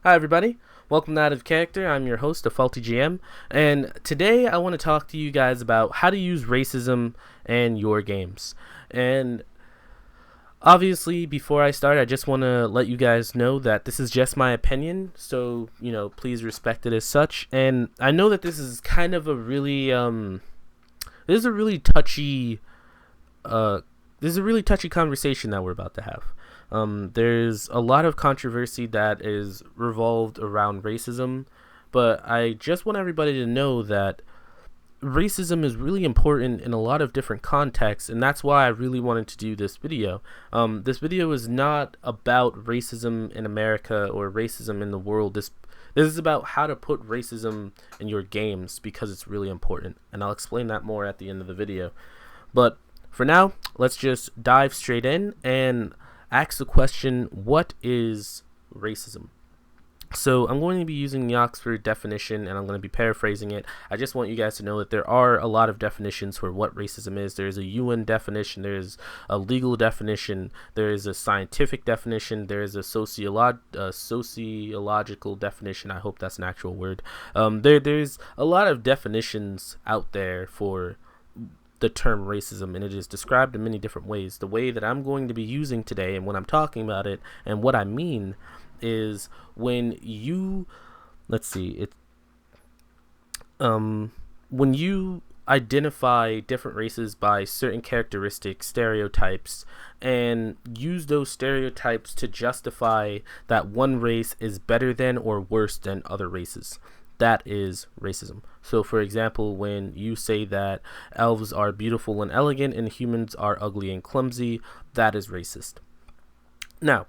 Hi, everybody. Welcome to Out of Character. I'm your host, a Faulty GM, and today I want to talk to you guys about how to use racism in your games. And obviously, before I start, I just want to let you guys know that this is just my opinion, so please respect it as such. And I know that this is kind of a really this is a really touchy uh this is a really touchy conversation that we're about to have. There's a lot of controversy that is revolved around racism, but I just want everybody to know that racism is really important in a lot of different contexts, and that's why I really wanted to do this video. This video is not about racism in America or racism in the world. This is about how to put racism in your games because it's really important, and I'll explain that more at the end of the video. But for now, let's just dive straight in and ask the question, what is racism? So I'm going to be using the Oxford definition, and I'm going to be paraphrasing it. I just want you guys to know that there are a lot of definitions for what racism is. There's a UN definition, there's a legal definition, there is a scientific definition, there is a sociological definition. I hope that's an actual word. There's a lot of definitions out there for the term racism, and it is described in many different ways. The way that I'm going to be using today and when I'm talking about it and what I mean is when you when you identify different races by certain characteristics, stereotypes, and use those stereotypes to justify that one race is better than or worse than other races. That is racism. So, for example, when you say that elves are beautiful and elegant and humans are ugly and clumsy, that is racist. Now,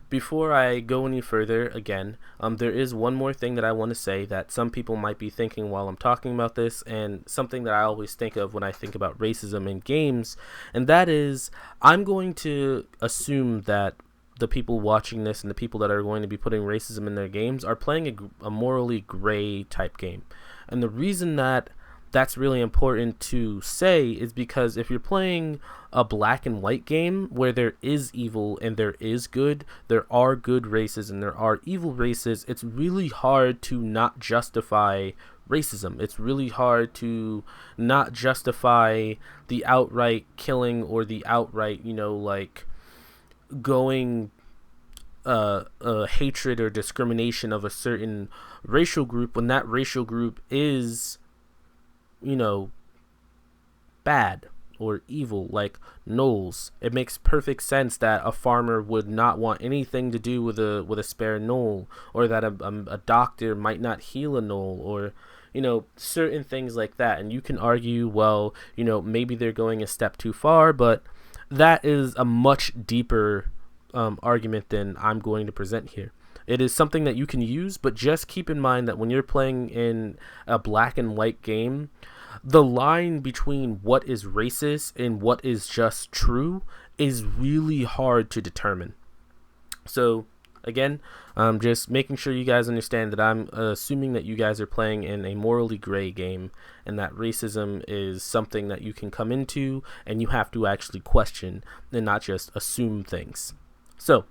before I go any further, again, there is one more thing that I want to say that some people might be thinking while I'm talking about this, and something that I always think of when I think about racism in games, and that is I'm going to assume that the people watching this and the people that are going to be putting racism in their games are playing a morally gray type game. And the reason that that's really important to say is because if you're playing a black and white game where there is evil and there is good, there are good races and there are evil races, it's really hard to not justify racism. It's really hard to not justify the outright killing or the outright, going hatred or discrimination of a certain racial group when that racial group is bad or evil, like gnolls. It makes perfect sense that a farmer would not want anything to do with a spare gnoll, or that a doctor might not heal a gnoll, or certain things like that. And you can argue, well, maybe they're going a step too far, but that is a much deeper argument than I'm going to present here. It is something that you can use, but just keep in mind that when you're playing in a black and white game, the line between what is racist and what is just true is really hard to determine. So again, just making sure you guys understand that I'm assuming that you guys are playing in a morally gray game, and that racism is something that you can come into and you have to actually question and not just assume things. So,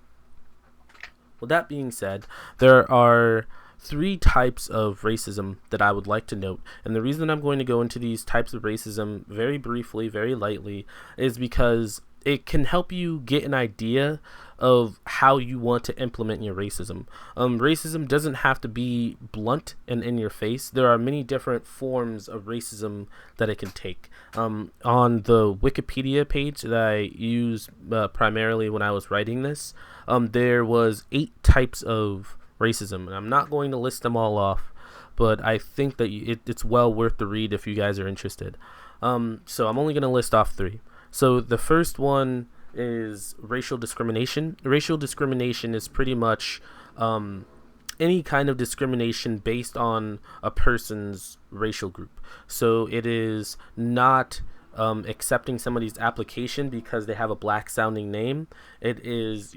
with that being said, there are three types of racism that I would like to note. And the reason I'm going to go into these types of racism very briefly, very lightly, is because it can help you get an idea of how you want to implement your racism. Racism doesn't have to be blunt and in your face. There are many different forms of racism that it can take. On the Wikipedia page that I used primarily when I was writing this, there was 8 types of racism, and I'm not going to list them all off, but I think that it's well worth the read if you guys are interested. So I'm only going to list off 3. So the first one is racial discrimination. Racial discrimination is pretty much any kind of discrimination based on a person's racial group. So it is not accepting somebody's application because they have a black sounding name. It is,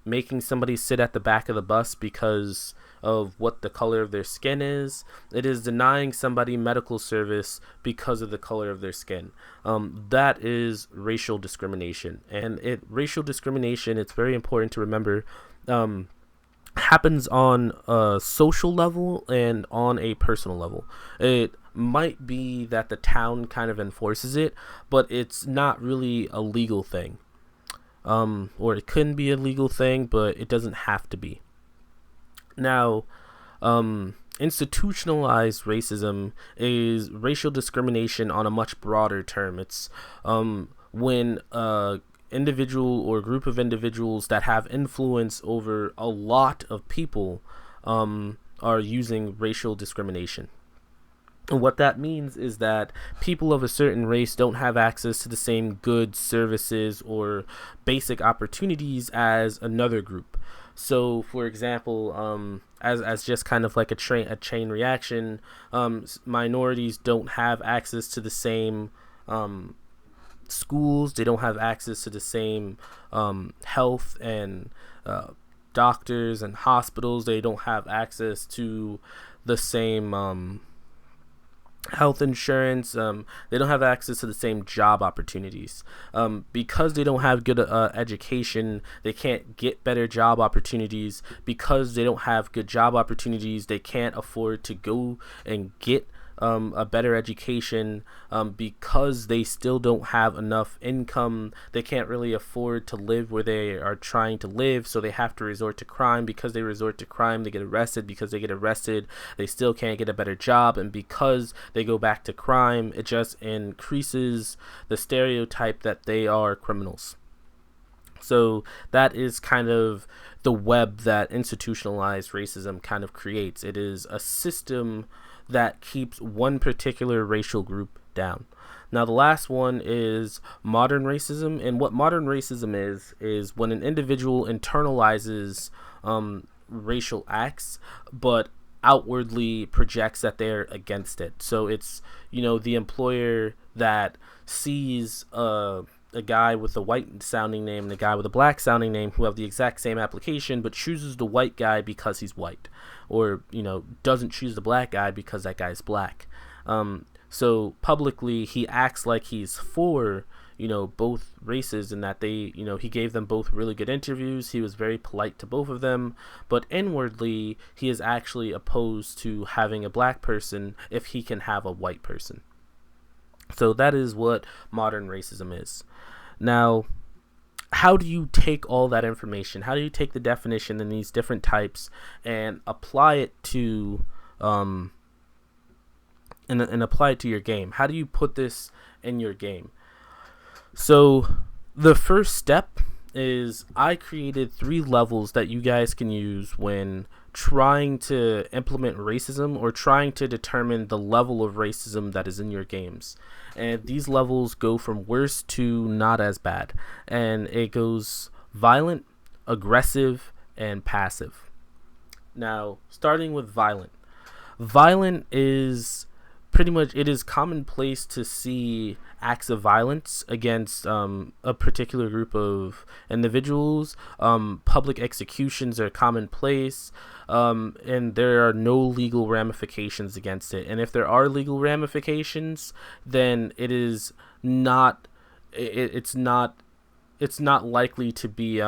making somebody sit at the back of the bus because of what the color of their skin is. It is denying somebody medical service because of the color of their skin. That is racial discrimination. And racial discrimination, it's very important to remember, happens on a social level and on a personal level. It might be that the town kind of enforces it, but it's not really a legal thing. Or it couldn't be a legal thing, but it doesn't have to be. Now, institutionalized racism is racial discrimination on a much broader term. It's when individual or group of individuals that have influence over a lot of people are using racial discrimination. And what that means is that people of a certain race don't have access to the same goods, services, or basic opportunities as another group. So, for example, as just kind of like a chain reaction, minorities don't have access to the same schools. They don't have access to the same health and doctors and hospitals. They don't have access to the same health insurance. They don't have access to the same job opportunities. Because they don't have good education, they can't get better job opportunities. Because they don't have good job opportunities, they can't afford to go and get a better education. Because they still don't have enough income, they can't really afford to live where they are trying to live, so they have to resort to crime. Because they resort to crime, they get arrested. Because they get arrested, they still can't get a better job, and because they go back to crime, it just increases the stereotype that they are criminals. So that is kind of the web that institutionalized racism kind of creates. It is a system that keeps one particular racial group down. Now, the last one is modern racism. And what modern racism is when an individual internalizes racial acts, but outwardly projects that they're against it. So it's, the employer that sees a guy with a white sounding name and a guy with a black sounding name who have the exact same application, but chooses the white guy because he's white, or doesn't choose the black guy because that guy's black. So publicly he acts like he's for both races, and that they he gave them both really good interviews. He was very polite to both of them, but inwardly he is actually opposed to having a black person if he can have a white person. So that is what modern racism is. Now, how do you take all that information? How do you take the definition in these different types and apply it to and apply it to your game? How do you put this in your game? So the first step is I created 3 levels that you guys can use when trying to implement racism or trying to determine the level of racism that is in your games. And these levels go from worst to not as bad. And it goes violent, aggressive, and passive. Now, starting with violent. Violent is pretty much, it is commonplace to see acts of violence against a particular group of individuals. Public executions are commonplace, and there are no legal ramifications against it. And if there are legal ramifications, then it is not. It's not likely to be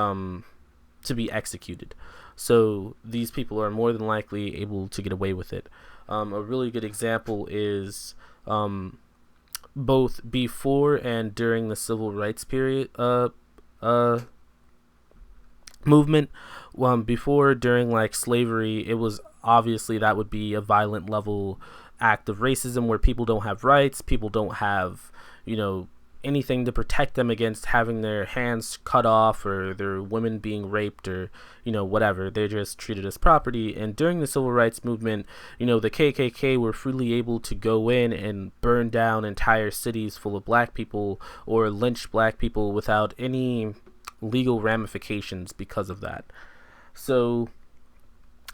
executed. So these people are more than likely able to get away with it. A really good example is both before and during the civil rights period movement. Before, during like slavery, it was obviously that would be a violent level act of racism where people don't have rights, people don't have anything to protect them against having their hands cut off, or their women being raped, or whatever. They're just treated as property. And during the civil rights movement, the KKK were freely able to go in and burn down entire cities full of black people, or lynch black people without any legal ramifications because of that. So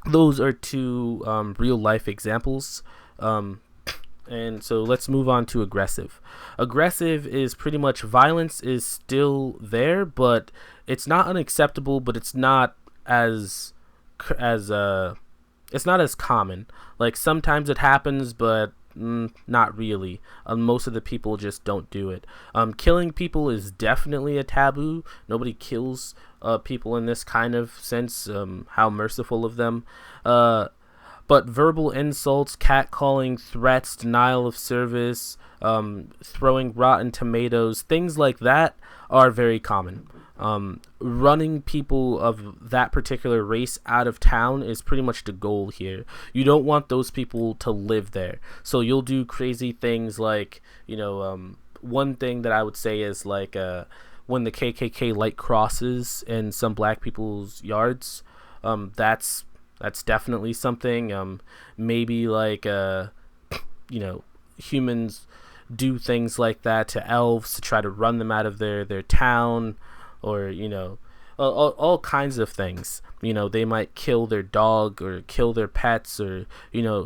those are 2 real life examples. And so let's move on to aggressive. Aggressive is pretty much violence is still there, but it's not unacceptable, but it's not as it's not as common. Like sometimes it happens, but not really. Most of the people just don't do it. Killing people is definitely a taboo. Nobody kills people in this kind of sense, how merciful of them. But verbal insults, catcalling, threats, denial of service, throwing rotten tomatoes, things like that are very common. Running people of that particular race out of town is pretty much the goal here. You don't want those people to live there. So you'll do crazy things like, one thing that I would say is like when the KKK light crosses in some black people's yards, that's definitely something. Maybe like humans do things like that to elves to try to run them out of their town, or all kinds of things. They might kill their dog or kill their pets, or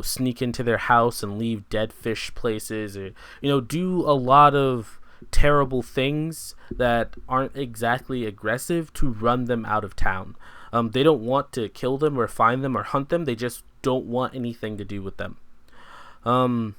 sneak into their house and leave dead fish places, or do a lot of terrible things that aren't exactly aggressive to run them out of town. They don't want to kill them or find them or hunt them. They just don't want anything to do with them. And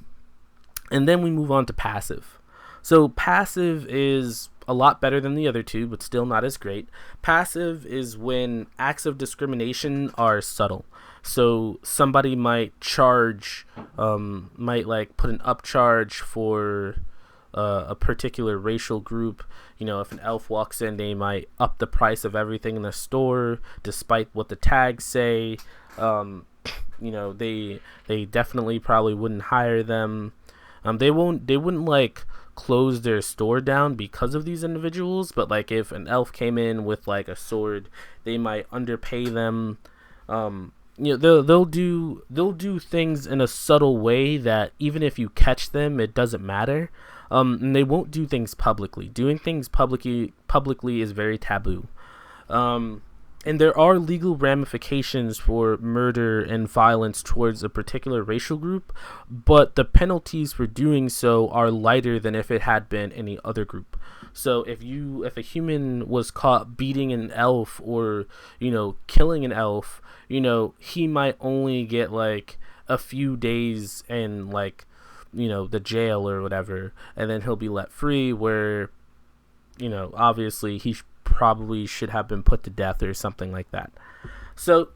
then we move on to passive. So passive is a lot better than the other two, but still not as great. Passive is when acts of discrimination are subtle. So somebody might charge, might like put an upcharge for a particular racial group. If an elf walks in, they might up the price of everything in the store despite what the tags say. They definitely probably wouldn't hire them. They wouldn't like close their store down because of these individuals, but like if an elf came in with like a sword, they might underpay them. They'll do things in a subtle way that even if you catch them, it doesn't matter. And they won't do things publicly. Doing things publicly is very taboo. And there are legal ramifications for murder and violence towards a particular racial group, but the penalties for doing so are lighter than if it had been any other group. So if a human was caught beating an elf or, killing an elf, he might only get like a few days in like, the jail or whatever, and then he'll be let free, where, obviously he probably should have been put to death or something like that. So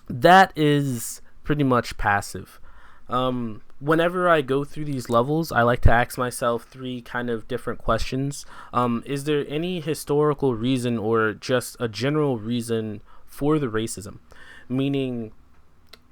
that is pretty much passive. Whenever I go through these levels, I like to ask myself 3 kind of different questions. Is there any historical reason or just a general reason for the racism? Meaning,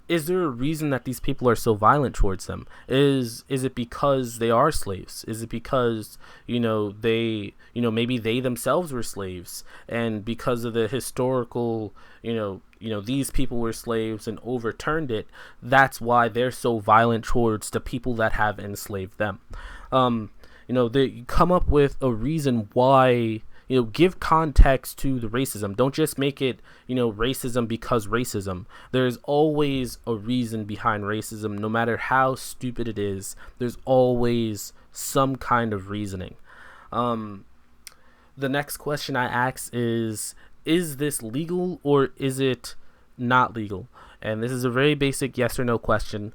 is there a reason that these people are so violent towards them? Is it because they are slaves? Is it because, they, maybe they themselves were slaves, and because of the historical, these people were slaves and overturned it, that's why they're so violent towards the people that have enslaved them? They come up with a reason why. Give context to the racism. Don't just make it, racism because racism. There's always a reason behind racism. No matter how stupid it is, there's always some kind of reasoning. The next question I ask is this legal or is it not legal? And this is a very basic yes or no question.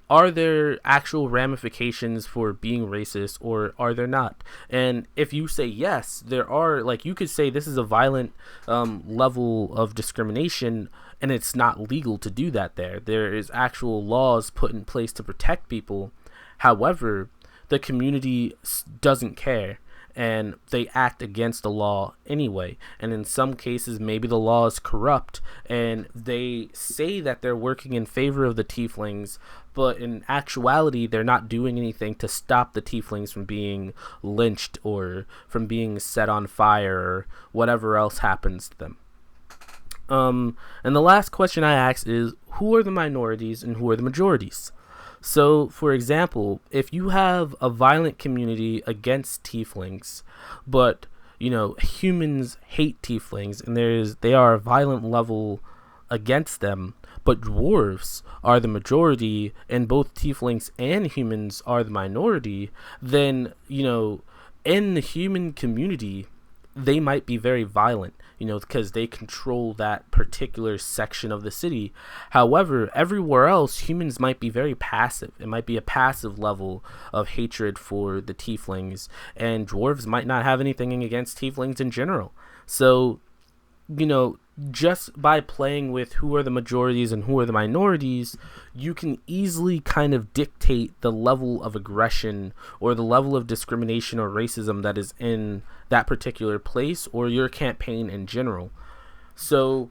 Are there actual ramifications for being racist, or are there not? And if you say yes, there are. Like, you could say this is a violent level of discrimination, and it's not legal to do that there. There is actual laws put in place to protect people. However, the community doesn't care, and they act against the law anyway. And in some cases, maybe the law is corrupt, and they say that they're working in favor of the tieflings, but in actuality, they're not doing anything to stop the tieflings from being lynched or from being set on fire or whatever else happens to them. And the last question I ask is, who are the minorities and who are the majorities? So, for example, if you have a violent community against tieflings, but, humans hate tieflings and they are a violent level against them, but dwarves are the majority and both tieflings and humans are the minority, then, in the human community, they might be very violent, because they control that particular section of the city. However, everywhere else, humans might be very passive. It might be a passive level of hatred for the tieflings, and dwarves might not have anything against tieflings in general. So, just by playing with who are the majorities and who are the minorities, you can easily kind of dictate the level of aggression or the level of discrimination or racism that is in that particular place or your campaign in general. So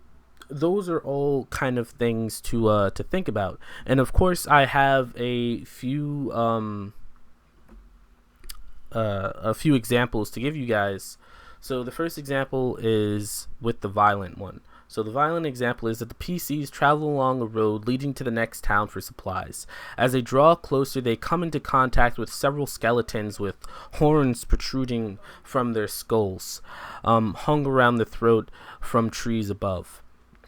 those are all kind of things to think about. And of course, I have a few examples to give you guys. So the first example is with the violent one. So the violent example is that the PCs travel along a road leading to the next town for supplies. As they draw closer, they come into contact with several skeletons with horns protruding from their skulls, hung around the throat from trees above.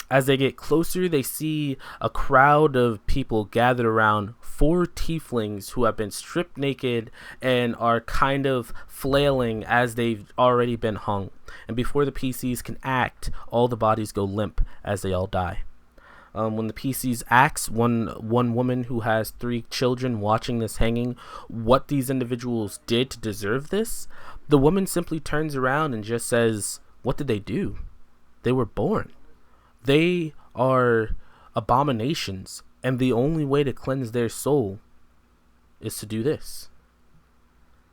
As they get closer, they see a crowd of people gathered around 4 tieflings who have been stripped naked and are kind of flailing as they've already been hung. And before the PCs can act, all the bodies go limp as they all die. When the PCs asks one woman who has 3 children watching this hanging what these individuals did to deserve this, the woman simply turns around and just says, "What did they do? They were born. They are abominations, and the only way to cleanse their soul is to do this."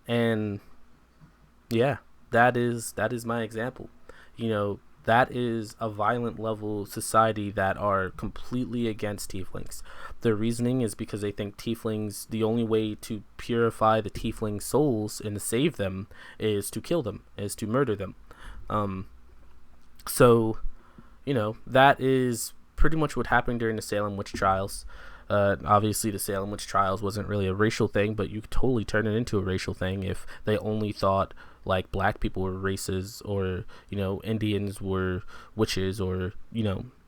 And yeah, that is my example. That is a violent level society that are completely against tieflings. Their reasoning is because they think tieflings, the only way to purify the tiefling souls and to save them is to kill them, is to murder them. So that is pretty much what happened during the Salem witch trials. Obviously, the Salem witch trials wasn't really a racial thing, but you could totally turn it into a racial thing if they only thought like black people were races, or Indians were witches, or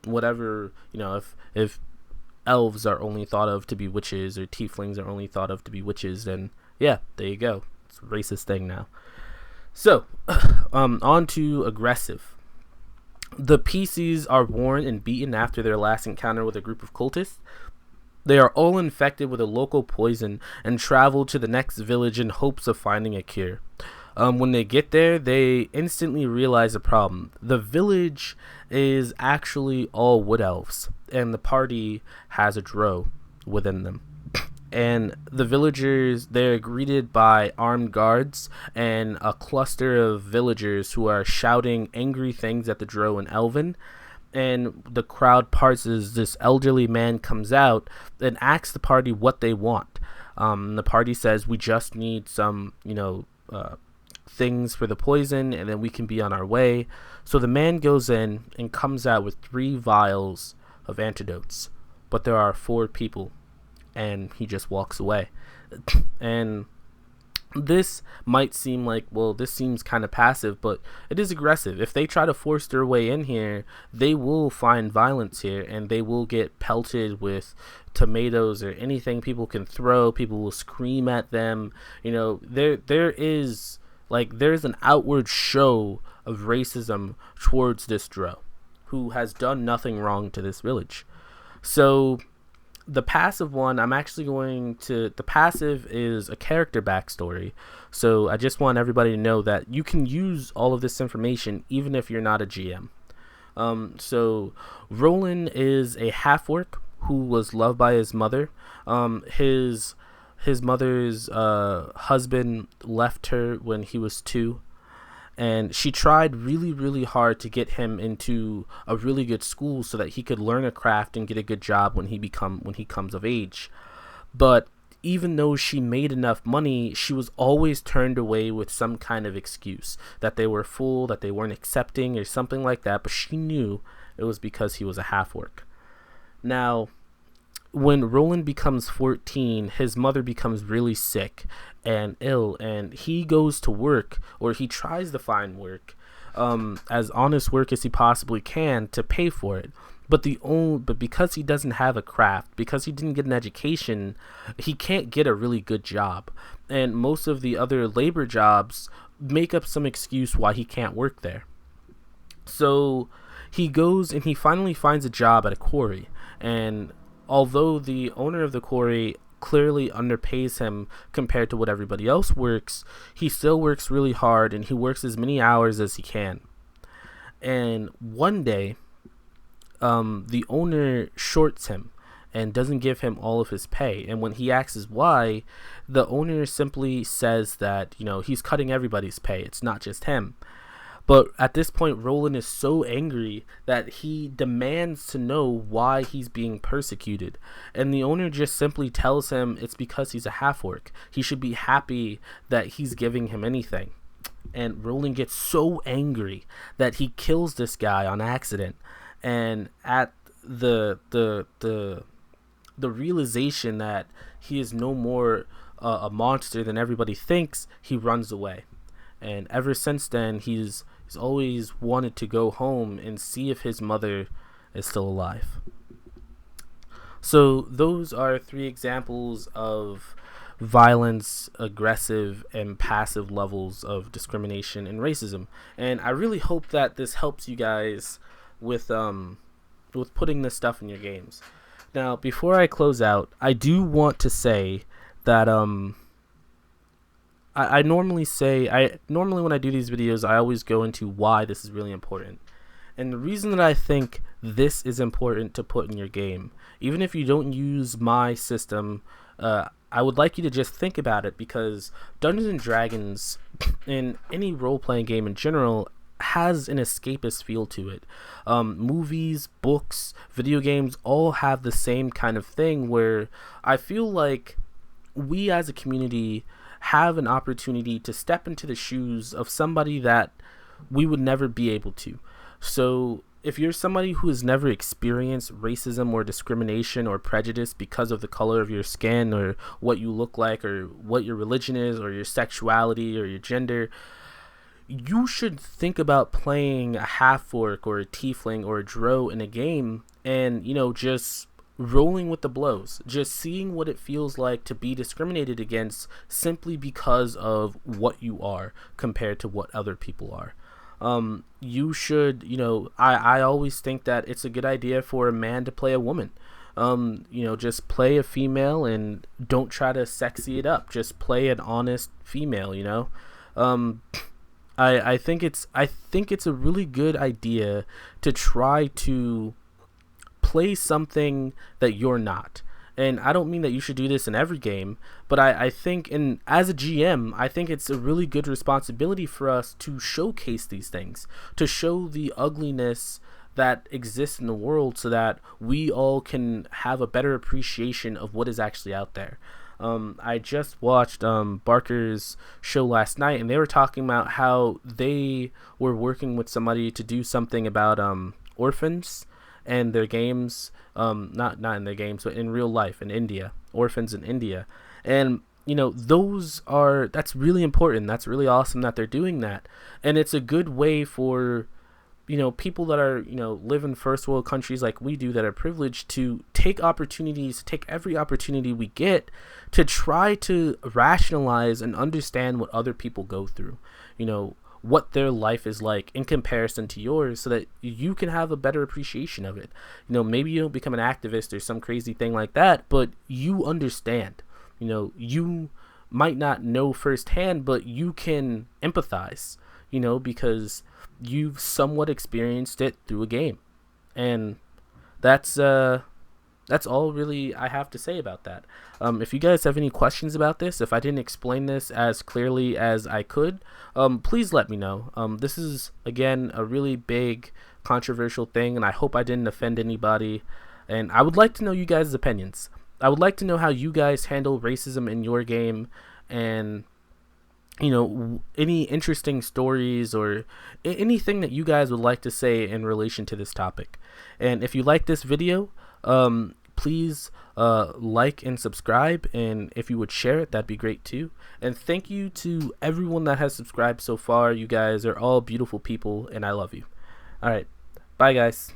whatever. If elves are only thought of to be witches, or tieflings are only thought of to be witches, then yeah, there you go. It's a racist thing now. So, on to aggressive. The PCs are worn and beaten after their last encounter with a group of cultists. They are all infected with a local poison and travel to the next village in hopes of finding a cure. When they get there, they instantly realize a problem. The village is actually all wood elves, and the party has a drow within them. And the villagers, they're greeted by armed guards and a cluster of villagers who are shouting angry things at the drow in Elven. And the crowd parts as this elderly man comes out and asks the party what they want. The party says, "We just need some, things for the poison, and then we can be on our way." So the man goes in and comes out with 3 vials of antidotes. But there are 4 people. And he just walks away. And this might seem like, well, this seems kind of passive, but it is aggressive. If they try to force their way in here, they will find violence here, and they will get pelted with tomatoes or anything people can throw. People will scream at them. There's an outward show of racism towards this drow, who has done nothing wrong to this village. So the passive one, the passive is a character backstory. So I just want everybody to know that you can use all of this information even if you're not a GM. So Roland is a half-orc who was loved by his mother. His mother's husband left her when he was 2. And she tried really, really hard to get him into a really good school so that he could learn a craft and get a good job when he comes of age. But even though she made enough money, she was always turned away with some kind of excuse that they were full, that they weren't accepting, or something like that. But she knew it was because he was a half-orc. Now, when Roland becomes 14, his mother becomes really sick and ill, and he goes to work, or he tries to find work, as honest work as he possibly can to pay for it. But because he doesn't have a craft, because he didn't get an education, he can't get a really good job. And most of the other labor jobs make up some excuse why he can't work there. So he goes and he finally finds a job at a quarry, and although the owner of the quarry clearly underpays him compared to what everybody else works, he still works really hard and he works as many hours as he can. And one day, the owner shorts him and doesn't give him all of his pay. And when he asks why, the owner simply says that, he's cutting everybody's pay. It's not just him. But at this point, Roland is so angry that he demands to know why he's being persecuted. And the owner just simply tells him it's because he's a half-orc. He should be happy that he's giving him anything. And Roland gets so angry that he kills this guy on accident. And at the realization that he is no more a monster than everybody thinks, he runs away. And ever since then, he's always wanted to go home and see if his mother is still alive. So those are 3 examples of violence, aggressive, and passive levels of discrimination and racism. And I really hope that this helps you guys with putting this stuff in your games. Now, before I close out, I do want to say that I normally when I do these videos, I always go into why this is really important. And the reason that I think this is important to put in your game, even if you don't use my system, I would like you to just think about it, because Dungeons and Dragons, in any role-playing game in general, has an escapist feel to it. Movies, books, video games all have the same kind of thing, where I feel like we as a community have an opportunity to step into the shoes of somebody that we would never be able to. So if you're somebody who has never experienced racism or discrimination or prejudice because of the color of your skin or what you look like or what your religion is or your sexuality or your gender, you should think about playing a half-orc or a tiefling or a drow in a game and, just rolling with the blows, just seeing what it feels like to be discriminated against simply because of what you are compared to what other people are. You should, I always think that it's a good idea for a man to play a woman. Just play a female and don't try to sexy it up. Just play an honest female, I think it's a really good idea to try to play something that you're not. And I don't mean that you should do this in every game, but I think, as a GM, I think it's a really good responsibility for us to showcase these things, to show the ugliness that exists in the world so that we all can have a better appreciation of what is actually out there. I just watched Barker's show last night, and they were talking about how they were working with somebody to do something about orphans and their games, not in their games, but in real life in India, orphans in India. And, that's really important. That's really awesome that they're doing that. And it's a good way for, people that are, live in first world countries like we do that are privileged to take every opportunity we get to try to rationalize and understand what other people go through, what their life is like in comparison to yours, so that you can have a better appreciation of it. Maybe you don't become an activist or some crazy thing like that, but you understand. You might not know firsthand, but you can empathize, because you've somewhat experienced it through a game. And that's all really I have to say about that. If you guys have any questions about this, if I didn't explain this as clearly as I could, please let me know. This is, again, a really big controversial thing, and I hope I didn't offend anybody. And I would like to know you guys' opinions. I would like to know how you guys handle racism in your game, and any interesting stories or anything that you guys would like to say in relation to this topic. And if you like this video, please like and subscribe, and if you would share it, that'd be great too. And thank you to everyone that has subscribed so far. You guys are all beautiful people, and I love you. All right, bye guys.